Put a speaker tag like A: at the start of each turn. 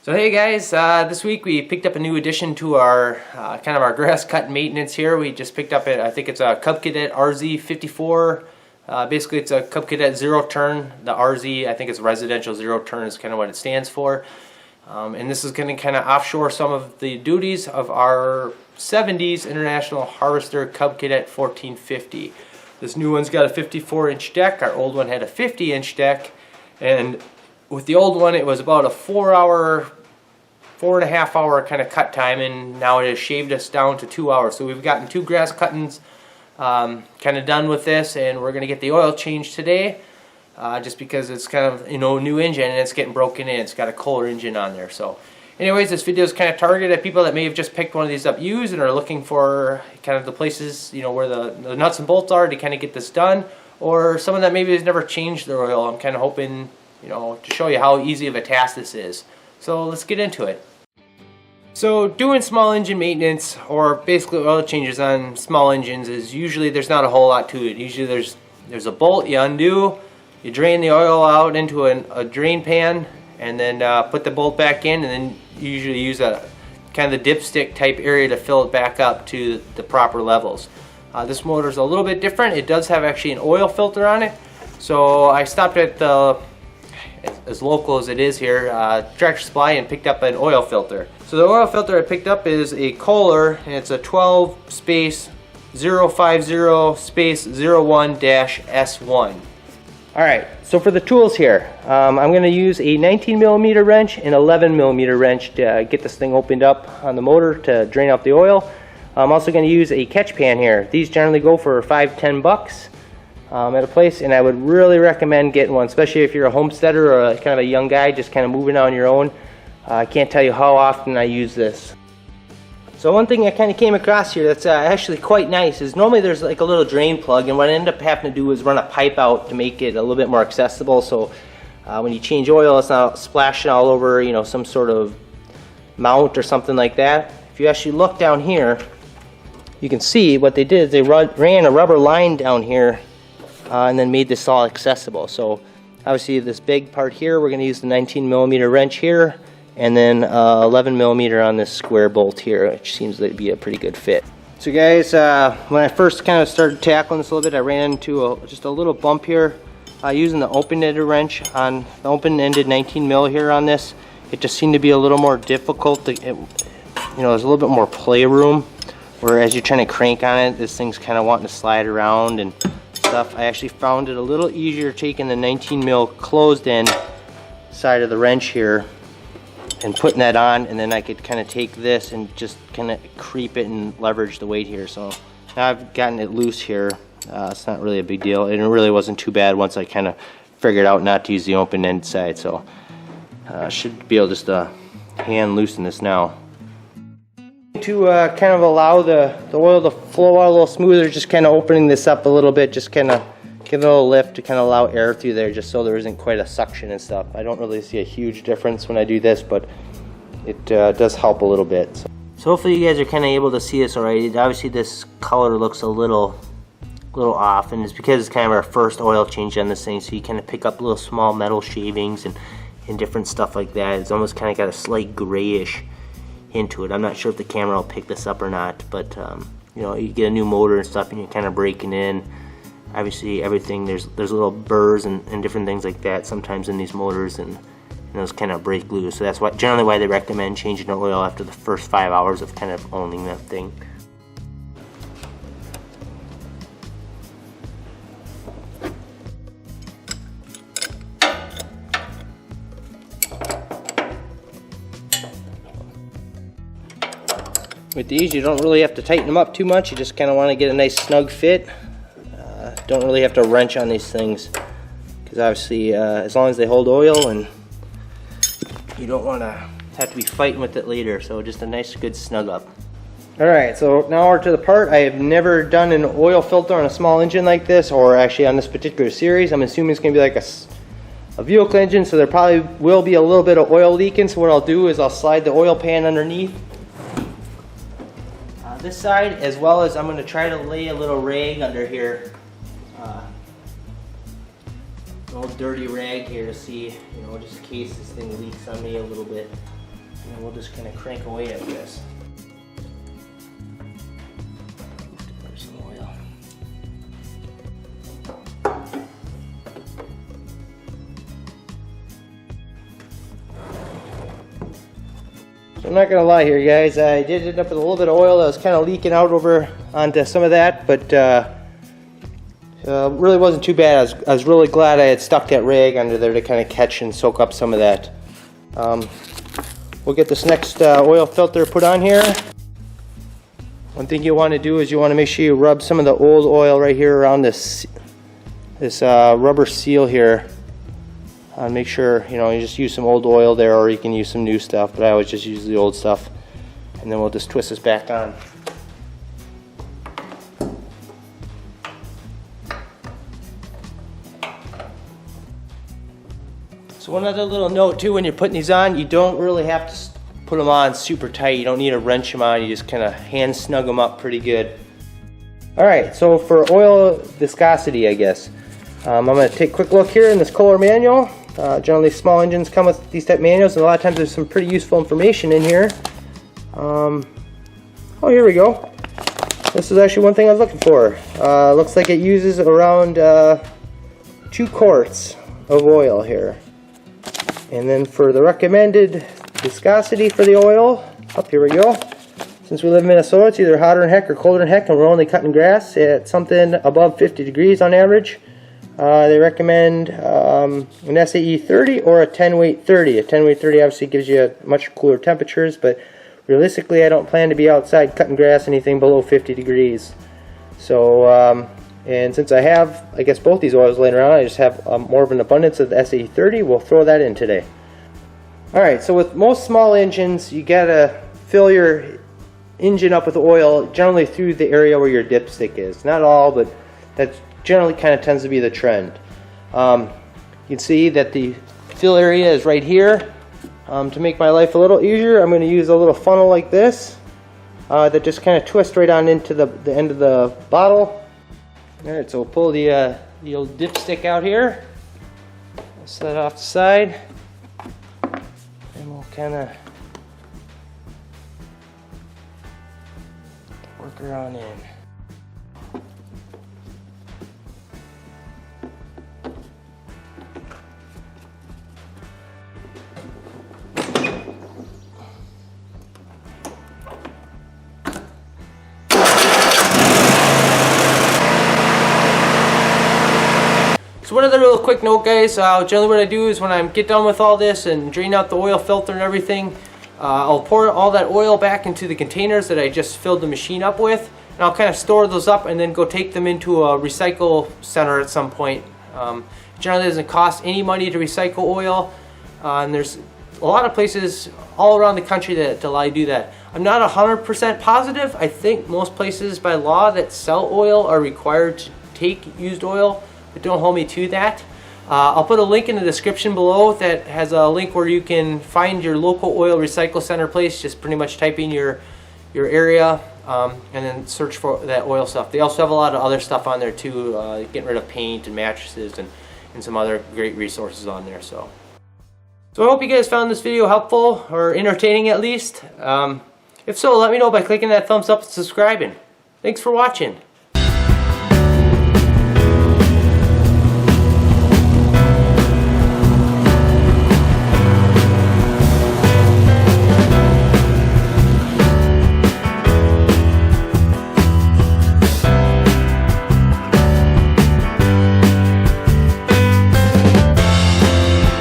A: So hey guys, this week we picked up a new addition to our kind of our grass cut maintenance here. We just picked up I think it's a Cub Cadet RZ54. Basically it's a Cub Cadet zero turn. The RZ, I think it's residential zero turn is kind of what it stands for. And this is going to kind of offshore some of the duties of our 70s International Harvester Cub Cadet 1450. This new one's got a 54-inch deck. Our old one had a 50-inch deck, and with the old one, it was about a 4.5 hour kind of cut time, and now it has shaved us down to 2 hours. So we've gotten 2 grass cuttings kind of done with this, and we're going to get the oil changed today, just because it's kind of, you know, new engine and it's getting broken in. It's got a Kohler engine on there. So anyways, this video is kind of targeted at people that may have just picked one of these up used and are looking for kind of the places, you know, where the nuts and bolts are to kind of get this done, or someone that maybe has never changed their oil. I'm kind of hoping, you know, to show you how easy of a task this is. So let's get into it. So doing small engine maintenance, or basically oil changes on small engines, is usually there's not a whole lot to it. Usually there's a bolt you undo, you drain the oil out into a drain pan, and then put the bolt back in, and then you usually use a kind of the dipstick type area to fill it back up to the proper levels. This motor is a little bit different. It does have actually an oil filter on it. So I stopped at the, as local as it is here, Tractor Supply, and picked up an oil filter. So the oil filter I picked up is a Kohler, and it's a 12-050-01-S1. Alright, so for the tools here, I'm going to use a 19mm wrench and 11mm wrench to get this thing opened up on the motor to drain out the oil. I'm also going to use a catch pan here. These generally go for $5–10 at a place, and I would really recommend getting one, especially if you're a homesteader or kind of a young guy just kind of moving on your own. I can't tell you how often I use this. So one thing I kind of came across here that's actually quite nice is normally there's like a little drain plug, and what I end up having to do is run a pipe out to make it a little bit more accessible, so when you change oil it's not splashing all over, you know, some sort of mount or something like that. If you actually look down here, you can see what they did is they ran a rubber line down here and then made this all accessible. So obviously this big part here, we're going to use the 19mm wrench here, and then 11mm on this square bolt here, which seems to be a pretty good fit. So guys, when I first kind of started tackling this a little bit, I ran into just a little bump here using the open-ended wrench on the open-ended 19mm here on this. It just seemed to be a little more difficult to, you know, there's a little bit more play room, where as you're trying to crank on it, this thing's kind of wanting to slide around and stuff. I actually found it a little easier taking the 19mm closed end side of the wrench here and putting that on, and then I could kind of take this and just kind of creep it and leverage the weight here. So now I've gotten it loose here. It's not really a big deal, and it really wasn't too bad once I kind of figured out not to use the open end side. So should be able just to hand loosen this now. To kind of allow the oil to flow out a little smoother, just kind of opening this up a little bit, just kind of give it a little lift to kind of allow air through there, just so there isn't quite a suction and stuff. I don't really see a huge difference when I do this, but it does help a little bit. So hopefully you guys are kind of able to see this already. Obviously this color looks a little off, and it's because it's kind of our first oil change on this thing, so you kind of pick up little small metal shavings and different stuff like that. It's almost kind of got a slight grayish into it. I'm not sure if the camera will pick this up or not, but you know, you get a new motor and stuff and you're kind of breaking in. Obviously everything, there's little burrs and different things like that sometimes in these motors, and those kind of break loose. So that's generally why they recommend changing the oil after the first 5 hours of kind of owning that thing. With these, you don't really have to tighten them up too much. You just kind of want to get a nice snug fit. Don't really have to wrench on these things, because obviously as long as they hold oil, and you don't want to have to be fighting with it later. So just a nice good snug up. Alright, so now we're to the part. I have never done an oil filter on a small engine like this, or actually on this particular series. I'm assuming it's going to be like a vehicle engine, so there probably will be a little bit of oil leaking. So what I'll do is I'll slide the oil pan underneath this side, as well as I'm going to try to lay a little rag under here, an old dirty rag here, to see, you know, just in case this thing leaks on me a little bit. And then we'll just kind of crank away at this. There's some oil. So I'm not gonna lie here, guys. I did end up with a little bit of oil that was kind of leaking out over onto some of that, but really wasn't too bad. I was really glad I had stuck that rag under there to kind of catch and soak up some of that. We'll get this next oil filter put on here. One thing you want to do is you want to make sure you rub some of the old oil right here around this rubber seal here. Make sure, you know, you just use some old oil there, or you can use some new stuff, but I always just use the old stuff. And then we'll just twist this back on. So one other little note too, when you're putting these on, you don't really have to put them on super tight. You don't need to wrench them on. You just kind of hand snug them up pretty good. Alright, so for oil viscosity, I guess, I'm going to take a quick look here in this color manual. Generally small engines come with these type manuals, and a lot of times there's some pretty useful information in here. Oh, here we go. This is actually one thing I was looking for. Looks like it uses around 2 quarts of oil here. And then for the recommended viscosity for the oil, here we go. Since we live in Minnesota, it's either hotter than heck or colder than heck, and we're only cutting grass at something above 50 degrees on average. They recommend an SAE 30 or a 10 weight 30. A 10 weight 30 obviously gives you much cooler temperatures, but realistically I don't plan to be outside cutting grass anything below 50 degrees. So, and since I have, I guess, both these oils laying around, I just have more of an abundance of the SAE 30. We'll throw that in today. Alright, so with most small engines, you gotta fill your engine up with oil generally through the area where your dipstick is. Not all, but that's generally kind of tends to be the trend. You can see that the fill area is right here. To make my life a little easier, I'm going to use a little funnel like this that just kind of twists right on into the end of the bottle. Alright, so we'll pull the old dipstick out here. We'll set it off the side, and we'll kind of work her on in. So one other real quick note, guys, generally what I do is when I get done with all this and drain out the oil filter and everything, I'll pour all that oil back into the containers that I just filled the machine up with, and I'll kind of store those up and then go take them into a recycle center at some point. Generally doesn't cost any money to recycle oil, and there's a lot of places all around the country that allow you to do that. I'm not 100% positive. I think most places by law that sell oil are required to take used oil, but don't hold me to that. I'll put a link in the description below that has a link where you can find your local oil recycle center place. Just pretty much type in your area and then search for that oil stuff. They also have a lot of other stuff on there too, getting rid of paint and mattresses and some other great resources on there. So I hope you guys found this video helpful or entertaining at least. If so, let me know by clicking that thumbs up and subscribing. Thanks for watching.